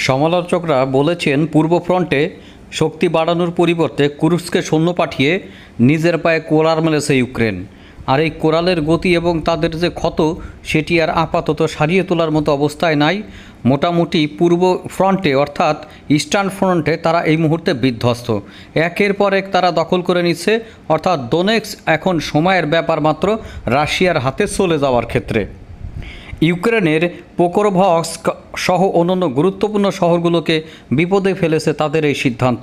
সমালোচকরা বলেছেন, পূর্ব ফ্রন্টে শক্তি বাড়ানোর পরিবর্তে কুরস্কে সৈন্য পাঠিয়ে নিজের পায়ে কোরাল মেলেছে ইউক্রেন। আর এই কোরালের গতি এবং তাদের যে ক্ষত, সেটি আর আপাতত সারিয়ে তোলার মতো অবস্থায় নাই। মোটামুটি পূর্ব ফ্রন্টে অর্থাৎ ইস্টার্ন ফ্রন্টে তারা এই মুহূর্তে বিধ্বস্ত। একের পর এক তারা দখল করে নিচ্ছে, অর্থাৎ ডোনেটস্ক এখন সময়ের ব্যাপার মাত্র রাশিয়ার হাতে চলে যাওয়ার ক্ষেত্রে। ইউক্রেনের পোকরোভস্ক সহ অন্যান্য গুরুত্বপূর্ণ শহরগুলোকে বিপদে ফেলেছে তাদের এই সিদ্ধান্ত।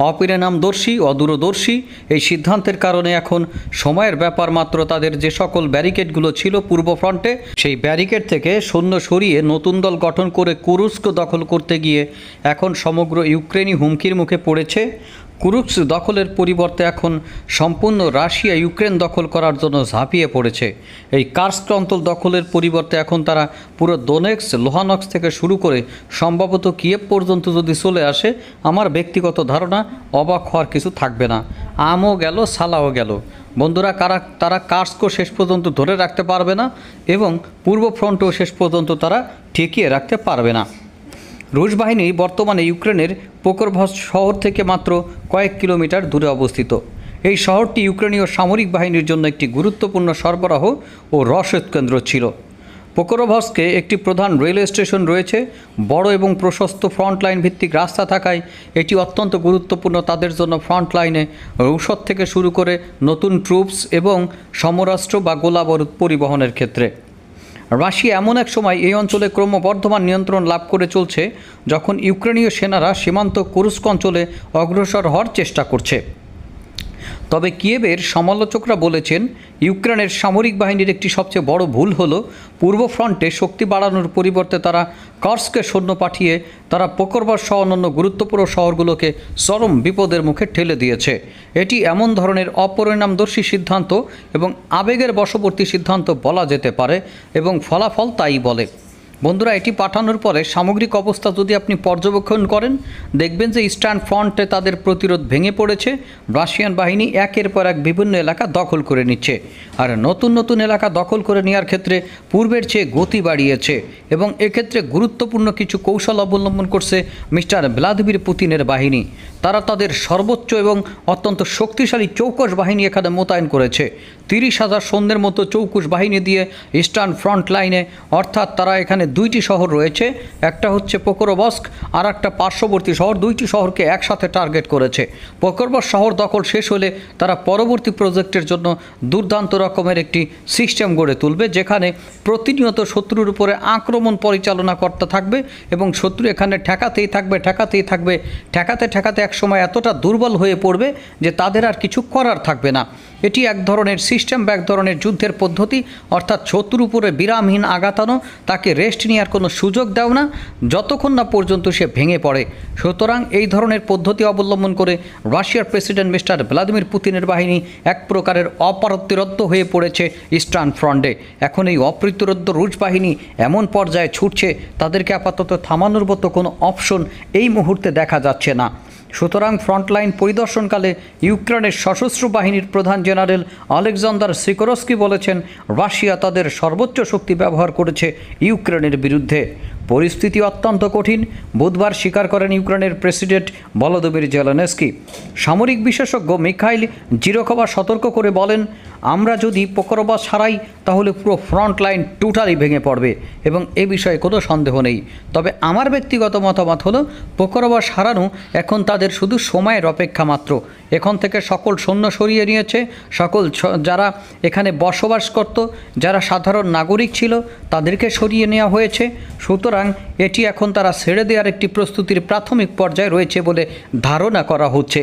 অপরিণামদর্শী, অদূরদর্শী এই সিদ্ধান্তের কারণে এখন সময়ের ব্যাপার মাত্র তাদের যে সকল ব্যারিকেডগুলো ছিল পূর্ব ফ্রন্টে, সেই ব্যারিকেড থেকে সৈন্য সরিয়ে নতুন দল গঠন করে কুরস্ক দখল করতে গিয়ে এখন সমগ্র ইউক্রেনই হুমকির মুখে পড়েছে। কুরস্ক দখলের পরিবর্তে এখন সম্পূর্ণ রাশিয়া ইউক্রেন দখল করার জন্য ঝাঁপিয়ে পড়েছে। এই কার্স্ক অঞ্চল দখলের পরিবর্তে এখন তারা পুরো ডোনেটস্ক, লুহানস্ক থেকে শুরু করে সম্ভবত কিয়েভ পর্যন্ত যদি চলে আসে, আমার ব্যক্তিগত ধারণা অবাক হওয়ার কিছু থাকবে না। আমও গেল, সালাও গেল। বন্ধুরা, তারা কার্স্কও শেষ পর্যন্ত ধরে রাখতে পারবে না এবং পূর্ব ফ্রন্টও শেষ পর্যন্ত তারা ঠেকিয়ে রাখতে পারবে না। রুশ বাহিনী বর্তমানে ইউক্রেনের পোকরোভস্ক শহর থেকে মাত্র কয়েক কিলোমিটার দূরে অবস্থিত। এই শহরটি ইউক্রেনীয় সামরিক বাহিনীর জন্য একটি গুরুত্বপূর্ণ সরবরাহ ও রসদ কেন্দ্র ছিল। পোকরোভস্কে একটি প্রধান রেলওয়ে স্টেশন রয়েছে। বড় এবং প্রশস্ত ফ্রন্ট লাইন ভিত্তিক রাস্তা থাকায় এটি অত্যন্ত গুরুত্বপূর্ণ তাদের জন্য। ফ্রন্ট লাইনে ঔষধ থেকে শুরু করে নতুন ট্রুপস এবং সমরাস্ত্র বা গোলাবারুদ পরিবহনের ক্ষেত্রে। রাশিয়া এমন এক সময় এই অঞ্চলে ক্রমবর্ধমান নিয়ন্ত্রণ লাভ করে চলছে, যখন ইউক্রেনীয় সেনারা সীমান্ত কুরস্ক অঞ্চলে অগ্রসর হওয়ার চেষ্টা করছে। তবে কিয়েভের সমালোচকরা বলেছেন, ইউক্রেনের সামরিক বাহিনীর একটি সবচেয়ে বড় ভুল হলো পূর্ব ফ্রন্টে শক্তি বাড়ানোর পরিবর্তে তারা কার্স্কে সৈন্য পাঠিয়ে তারা পোকরোভস্ক সহ অন্যান্য গুরুত্বপূর্ণ শহরগুলোকে চরম বিপদের মুখে ঠেলে দিয়েছে। এটি এমন ধরনের অপরিণামদর্শী সিদ্ধান্ত এবং আবেগের বশবর্তী সিদ্ধান্ত বলা যেতে পারে এবং ফলাফল তাই বলে। বন্ধুরা, এটি পাঠানোর পরে সামগ্রিক অবস্থা যদি আপনি পর্যবেক্ষণ করেন, দেখবেন যে ইস্টার্ন ফ্রন্টে তাদের প্রতিরোধ ভেঙে পড়েছে। রাশিয়ান বাহিনী একের পর এক বিভিন্ন এলাকা দখল করে নিচ্ছে, আর নতুন নতুন এলাকা দখল করে নেওয়ার ক্ষেত্রে পূর্বের চেয়ে গতি বাড়িয়েছে এবং এক্ষেত্রে গুরুত্বপূর্ণ কিছু কৌশল অবলম্বন করছে মিস্টার ভ্লাদিমির পুতিনের বাহিনী। তারা তাদের সর্বোচ্চ এবং অত্যন্ত শক্তিশালী চৌকস বাহিনী এখানে মোতায়েন করেছে। 30,000 সৈন্যের মতো চৌকস বাহিনী দিয়ে ইস্টার্ন ফ্রন্ট লাইনে, অর্থাৎ তারা এখানে দুইটি শহর রয়েছে, একটা হচ্ছে পোকরোভস্ক আর একটা পার্শ্ববর্তী শহর, দুইটি শহরকে একসাথে টার্গেট করেছে। পোকরোভস্ক শহর দখল শেষ হলে তারা পরবর্তী প্রজেক্টের জন্য দুর্দান্ত রকমের একটি সিস্টেম গড়ে তুলবে, যেখানে প্রতিনিয়ত শত্রুর উপরে আক্রমণ পরিচালনা করতে থাকবে এবং শত্রু এখানে ঠেকাতেই থাকবে। ঠেকাতে একসময় এতটা দুর্বল হয়ে পড়বে যে তাদের আর কিছু করার থাকবে না। এটি এক ধরনের সিস্টেম বা এক ধরনের যুদ্ধের পদ্ধতি, অর্থাৎ শত্রুর উপরে বিরামহীন আঘাতানো, তাকে রেস্ট নেওয়ার কোনো সুযোগ দাও না যতক্ষণ না পর্যন্ত সে ভেঙে পড়ে। সুতরাং এই ধরনের পদ্ধতি অবলম্বন করে রাশিয়ার প্রেসিডেন্ট মিস্টার ভ্লাদিমির পুতিনের বাহিনী এক প্রকারের অপ্রতিরোধ্য হয়ে পড়েছে ইস্টার্ন ফ্রন্টে। এখন এই অপ্রতিরোধ্য রুশ বাহিনী এমন পর্যায়ে ছুটছে, তাদেরকে আপাতত থামানোর মতো কোনো অপশন এই মুহূর্তে দেখা যাচ্ছে না। সুতরাং ফ্রন্টলাইন পরিদর্শনকালে ইউক্রেনের সশস্ত্র বাহিনীর প্রধান জেনারেল আলেকজান্ডার সিকোরস্কি বলেছেন, রাশিয়া তাদের সর্বোচ্চ শক্তি ব্যবহার করেছে ইউক্রেনের বিরুদ্ধে। পরিস্থিতি অত্যন্ত কঠিন, বুধবার স্বীকার করেন ইউক্রেনের প্রেসিডেন্ট ভলোদিমির জেলেনস্কি। সামরিক বিশেষজ্ঞ মিখাইল জিরোকভা সতর্ক করে বলেন, আমরা যদি পোকরোভস্ক হারাই তাহলে পুরো ফ্রন্ট লাইন টোটালি ভেঙে পড়বে এবং এ বিষয়ে কোনো সন্দেহ নেই। তবে আমার ব্যক্তিগত মতামত হলো, পোকরোভস্ক হারানো এখন তাদের শুধু সময়ের অপেক্ষা মাত্র। এখন থেকে সকল সৈন্য সরিয়ে নিয়েছে, যারা এখানে বসবাস করত, যারা সাধারণ নাগরিক ছিল, তাদেরকে সরিয়ে নেওয়া হয়েছে। সুতরাং এটি এখন তারা ছেড়ে দেওয়ার একটি প্রস্তুতির প্রাথমিক পর্যায়ে রয়েছে বলে ধারণা করা হচ্ছে।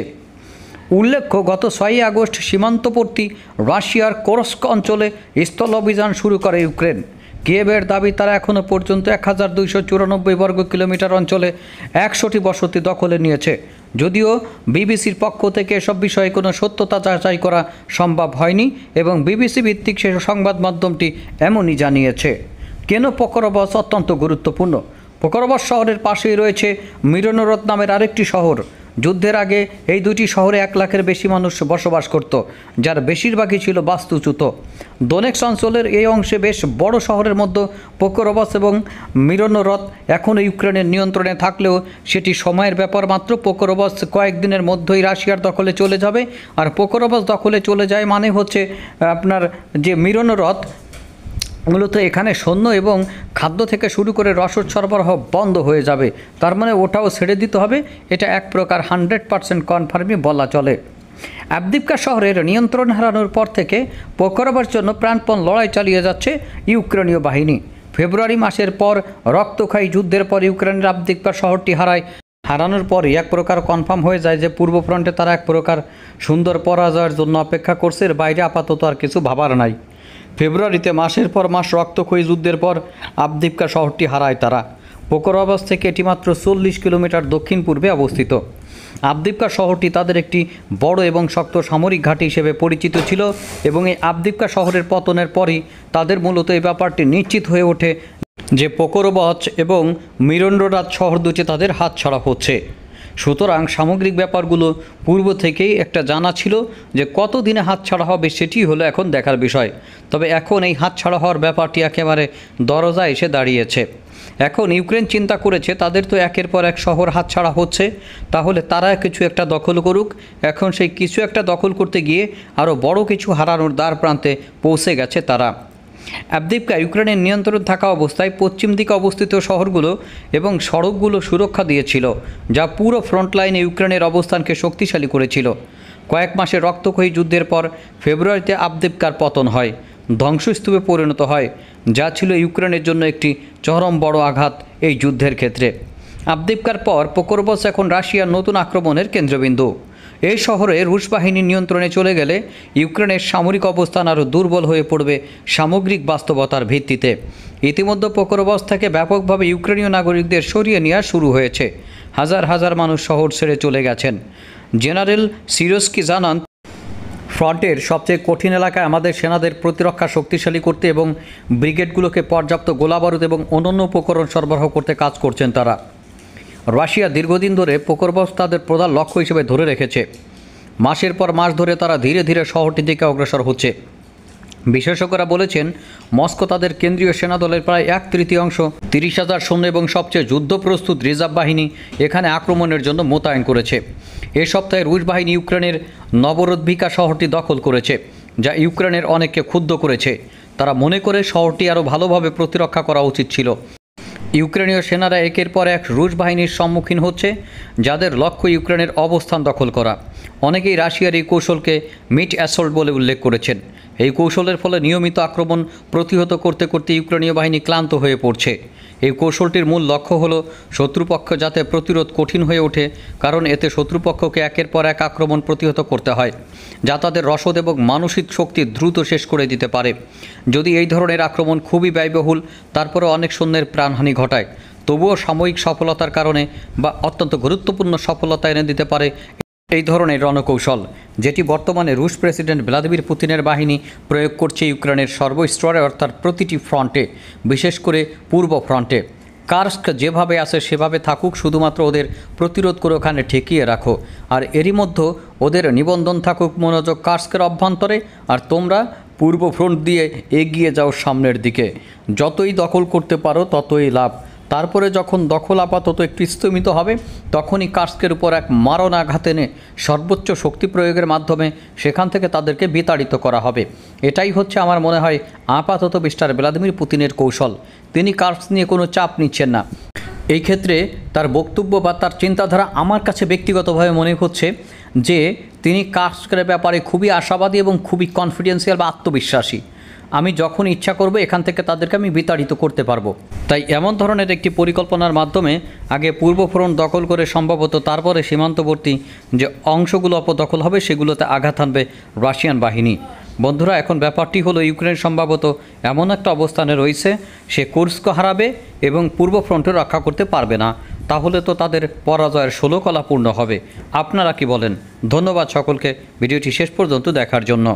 উল্লেখ্য, গত 6 আগস্ট সীমান্তবর্তী রাশিয়ার কুরস্ক অঞ্চলে স্থল অভিযান শুরু করে ইউক্রেন। কিয়েভের দাবি, তারা এখনও পর্যন্ত 1294 বর্গ কিলোমিটার অঞ্চলে 100টি বসতি দখলে নিয়েছে। যদিও বিবিসির পক্ষ থেকে এসব বিষয়ে কোনো সত্যতা যাচাই করা সম্ভব হয়নি এবং বিবিসি ভিত্তিক সে সংবাদ মাধ্যমটি এমনই জানিয়েছে। কেন পোকরোভস্ক অত্যন্ত গুরুত্বপূর্ণ? পোকরোভস্ক শহরের পাশেই রয়েছে মিরনোরদ নামের আরেকটি শহর, যুদ্ধের আগে এই দুটি শহরে 1 লাখের বেশি মানুষ বসবাস করত, যার বেশিরভাগই ছিল বাস্তুচ্যুত। দোনেক্স অঞ্চলের এই অংশে বেশ বড় শহরের মধ্যে পোকরোভস্ক এবং মিরনোরদ এখনও ইউক্রেনের নিয়ন্ত্রণে থাকলেও সেটি সময়ের ব্যাপার মাত্র। পোকরোভস্ক কয়েকদিনের মধ্যেই রাশিয়ার দখলে চলে যাবে, আর পোকরোভস্ক দখলে চলে যায় মানে হচ্ছে আপনার যে মিরনোরদ, মূলত এখানে সৈন্য এবং খাদ্য থেকে শুরু করে রসদ সরবরাহ বন্ধ হয়ে যাবে। তার মানে ওটাও ছেড়ে দিতে হবে। এটা এক প্রকার 100% কনফার্মই বলা চলে। আবদিভকা শহরের নিয়ন্ত্রণ হারানোর পর থেকে পোকরোভস্কের জন্য প্রাণপণ লড়াই চালিয়ে যাচ্ছে ইউক্রেনীয় বাহিনী। ফেব্রুয়ারি মাসের পর রক্তক্ষয়ী যুদ্ধের পর ইউক্রেনের আবদিভকা শহরটি হারানোর পরই এক প্রকার কনফার্ম হয়ে যায় যে পূর্ব ফ্রন্টে তারা এক প্রকার সুন্দর পরাজয়ের জন্য অপেক্ষা করছে। এর বাইরে আপাতত আর কিছু ভাবার নাই। ফেব্রুয়ারিতে মাসের পর মাস রক্তক্ষয়ী যুদ্ধের পর আবদিভকা শহরটি হারায় তারা। পোকরোভস্ক থেকে এটি মাত্র 40 কিলোমিটার দক্ষিণ পূর্বে অবস্থিত। আবদিভকা শহরটি তাদের একটি বড় এবং শক্ত সামরিক ঘাঁটি হিসেবে পরিচিত ছিল, এবং এই আবদিভকা শহরের পতনের পরই তাদের মূলত এই ব্যাপারটি নিশ্চিত হয়ে ওঠে যে পোকরোভস্ক এবং মিরনোরদ শহর দুটি তাদের হাতছাড়া হচ্ছে। সুতরাং সামগ্রিক ব্যাপারগুলো পূর্ব থেকেই একটা জানা ছিল যে কত দিনে হাতছাড়া হবে সেটি হলো এখন দেখার বিষয়। তবে এখন এই হাতছাড়া হওয়ার ব্যাপারটি একেবারে দরজায় এসে দাঁড়িয়েছে। এখন ইউক্রেন চিন্তা করেছে তাদের তো একের পর এক শহর হাতছাড়া হচ্ছে, তাহলে তারা কিছু একটা দখল করুক। এখন সেই কিছু একটা দখল করতে গিয়ে আরও বড় কিছু হারানোর দ্বার প্রান্তে পৌঁছে গেছে তারা। আবদিভকা ইউক্রেনের নিয়ন্ত্রণ থাকা অবস্থায় পশ্চিম দিকে অবস্থিত শহরগুলো এবং সড়কগুলো সুরক্ষা দিয়েছিল, যা পুরো ফ্রন্ট লাইনে ইউক্রেনের অবস্থানকে শক্তিশালী করেছিল। কয়েক মাসের রক্তক্ষয়ী যুদ্ধের পর ফেব্রুয়ারিতে আবদিভকার পতন হয়, ধ্বংসস্তূপে পরিণত হয়, যা ছিল ইউক্রেনের জন্য একটি চরম বড় আঘাত এই যুদ্ধের ক্ষেত্রে। আবদিভকার পর পোকরোভস্ক এখন রাশিয়ার নতুন আক্রমণের কেন্দ্রবিন্দু। এই শহরে রুশ বাহিনীর নিয়ন্ত্রণে চলে গেলে ইউক্রেনের সামরিক অবস্থান আরও দুর্বল হয়ে পড়বে সামগ্রিক বাস্তবতার ভিত্তিতে। ইতিমধ্যে পোকরোভস্ক থেকে ব্যাপকভাবে ইউক্রেনীয় নাগরিকদের সরিয়ে নেওয়া শুরু হয়েছে। হাজার হাজার মানুষ শহর ছেড়ে চলে গেছেন। জেনারেল সিরস্কি জানান, ফ্রন্টের সবচেয়ে কঠিন এলাকায় আমাদের সেনাদের প্রতিরক্ষা শক্তিশালী করতে এবং ব্রিগেডগুলোকে পর্যাপ্ত গোলাবারুদ এবং অন্যান্য উপকরণ সরবরাহ করতে কাজ করছেন তারা। রাশিয়া দীর্ঘদিন ধরে পোকরোভস্ক তাদের প্রধান লক্ষ্য হিসেবে ধরে রেখেছে। মাসের পর মাস ধরে তারা ধীরে ধীরে শহরটির দিকে অগ্রসর হচ্ছে। বিশেষজ্ঞরা বলেছেন মস্কো তাদের কেন্দ্রীয় সেনাদলের প্রায় 1/3 30,000 সৈন্য এবং সবচেয়ে যুদ্ধপ্রস্তুত রিজার্ভ বাহিনী এখানে আক্রমণের জন্য মোতায়েন করেছে। এ সপ্তাহে রুশ বাহিনী ইউক্রেনের নবরোদ্ভিকা শহরটি দখল করেছে, যা ইউক্রেনের অনেককে ক্ষুব্ধ করেছে। তারা মনে করে শহরটি আরও ভালোভাবে প্রতিরক্ষা করা উচিত ছিল। ইউক্রেনীয় সেনারা একের পর এক রুশ বাহিনীর সম্মুখীন হচ্ছে, যাদের লক্ষ্য ইউক্রেনের অবস্থান দখল করা। অনেকেই রাশিয়ার এই কৌশলকে মিড অ্যাসল্ট বলে উল্লেখ করেছেন। এই কৌশলের ফলে নিয়মিত আক্রমণ প্রতিহত করতে করতে ইউক্রেনীয় বাহিনী ক্লান্ত হয়ে পড়ছে। এই কৌশলটির মূল লক্ষ্য হলো শত্রুপক্ষ যাতে প্রতিরোধ কঠিন হয়ে ওঠে, কারণ এতে শত্রুপক্ষকে একের পর এক আক্রমণ প্রতিহত করতে হয়, যা তাদের রসদ এবং মানসিক শক্তি দ্রুত শেষ করে দিতে পারে। যদি এই ধরনের আক্রমণ খুবই ব্যয়বহুল, তারপরে অনেক সৈন্যের প্রাণহানি ঘটায়, তবুও সাময়িক সফলতার কারণে বা অত্যন্ত গুরুত্বপূর্ণ সফলতা এনে দিতে পারে এই ধরনের রণকৌশল, যেটি বর্তমানে রুশ প্রেসিডেন্ট ভ্লাদিমির পুতিনের বাহিনী প্রয়োগ করছে ইউক্রেনের সর্বস্তরে, অর্থাৎ প্রতিটি ফ্রন্টে, বিশেষ করে পূর্ব ফ্রন্টে। কার্স্ক যেভাবে আছে সেভাবে থাকুক, শুধুমাত্র ওদের প্রতিরোধ করে ওখানে ঠেকিয়ে রাখো। আর এরই মধ্যে ওদের নিবন্ধন থাকুক মনোযোগ কার্স্কের অভ্যন্তরে, আর তোমরা পূর্ব ফ্রন্ট দিয়ে এগিয়ে যাও সামনের দিকে। যতই দখল করতে পারো ততই লাভ। তারপরে যখন দখল আপাতত একটু স্থমিত হবে, তখনই কার্স্কের উপর এক মারণ আঘাত এনে সর্বোচ্চ শক্তি প্রয়োগের মাধ্যমে সেখান থেকে তাদেরকে বিতাড়িত করা হবে। এটাই হচ্ছে আমার মনে হয় আপাতত মিস্টার ভ্লাদিমির পুতিনের কৌশল। তিনি কার্স্ক নিয়ে কোনো চাপ নিচ্ছেন না। এই ক্ষেত্রে তার বক্তব্য বা তার চিন্তাধারা আমার কাছে ব্যক্তিগতভাবে মনে হচ্ছে যে তিনি কার্স্কের ব্যাপারে খুবই আশাবাদী এবং খুবই কনফিডেন্সিয়াল বা আত্মবিশ্বাসী। আমি যখন ইচ্ছা করব এখান থেকে তাদেরকে আমি বিতাড়িত করতে পারবো। তাই এমন ধরনের একটি পরিকল্পনার মাধ্যমে আগে পূর্ব ফ্রন্ট দখল করে সম্ভবত তারপরে সীমান্তবর্তী যে অংশগুলো অপদখল হবে সেগুলোতে আঘাত আনবে রাশিয়ান বাহিনী। বন্ধুরা, এখন ব্যাপারটি হলো ইউক্রেন সম্ভবত এমন একটা অবস্থানে রয়েছে সে কুর্স্ক হারাবে এবং পূর্ব ফ্রন্টে রক্ষা করতে পারবে না। তাহলে তো তাদের পরাজয়ের 16 কলা পূর্ণ হবে। আপনারা কি বলেন? ধন্যবাদ সকলকে ভিডিওটি শেষ পর্যন্ত দেখার জন্য।